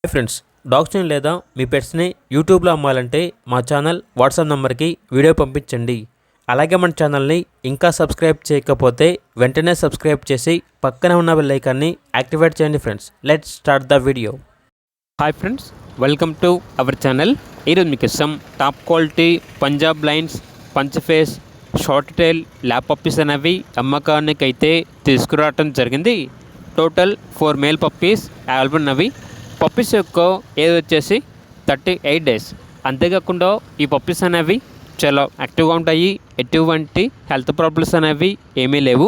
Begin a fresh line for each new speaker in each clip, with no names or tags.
Hi friends, డాగ్స్ని లేదా మీ పెట్స్ని యూట్యూబ్లో అమ్మాలంటే మా ఛానల్ వాట్సాప్ నెంబర్కి వీడియో పంపించండి. అలాగే మన ఛానల్ని ఇంకా సబ్స్క్రైబ్ చేయకపోతే వెంటనే సబ్స్క్రైబ్ చేసి పక్కనే ఉన్న బెల్ ఐకాన్ని యాక్టివేట్ చేయండి. Friends, let's start the video. Hi friends, welcome to our channel. ఈరోజు మీకు ఇష్టం top quality Punjab lines, punch face, short tile lap puppies అనేవి అమ్మకానికి అయితే తీసుకురావటం జరిగింది. టోటల్ 4 మేల్ పప్పీస్ అవైలబుల్ ఉన్నవి. పప్పీస్ యొక్క ఏజ్ వచ్చేసి 38 డేస్. అంతేకాకుండా ఈ పప్పీస్ అనేవి చాలా యాక్టివ్గా ఉంటాయి. ఎటువంటి హెల్త్ ప్రాబ్లమ్స్ అనేవి ఏమీ లేవు.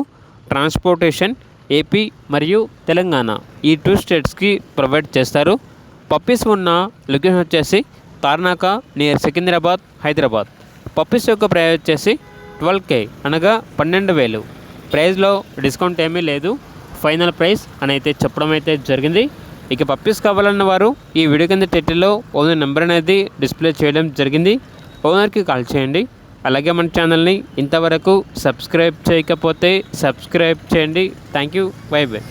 ట్రాన్స్పోర్టేషన్ ఏపీ మరియు తెలంగాణ ఈ 2 స్టేట్స్కి ప్రొవైడ్ చేస్తారు. పప్పీస్ ఉన్న లొకేషన్ వచ్చేసి తార్నాక నియర్ సికింద్రాబాద్, హైదరాబాద్. పప్పీస్ యొక్క ప్రైస్ వచ్చేసి 12K అనగా 12,000. ప్రైస్లో డిస్కౌంట్ ఏమీ లేదు. ఫైనల్ ప్రైస్ అని అయితే చెప్పడం అయితే జరిగింది. ఇక పప్పీస్ కావాలన్న వారు ఈ వీడియో కింద టైటిల్లో ఓనర్ నెంబర్ అనేది డిస్ప్లే చేయడం జరిగింది. ఓనర్కి కాల్ చేయండి. అలాగే మన ఛానల్ని ఇంతవరకు సబ్స్క్రైబ్ చేయకపోతే సబ్స్క్రైబ్ చేయండి. Thank you. By by.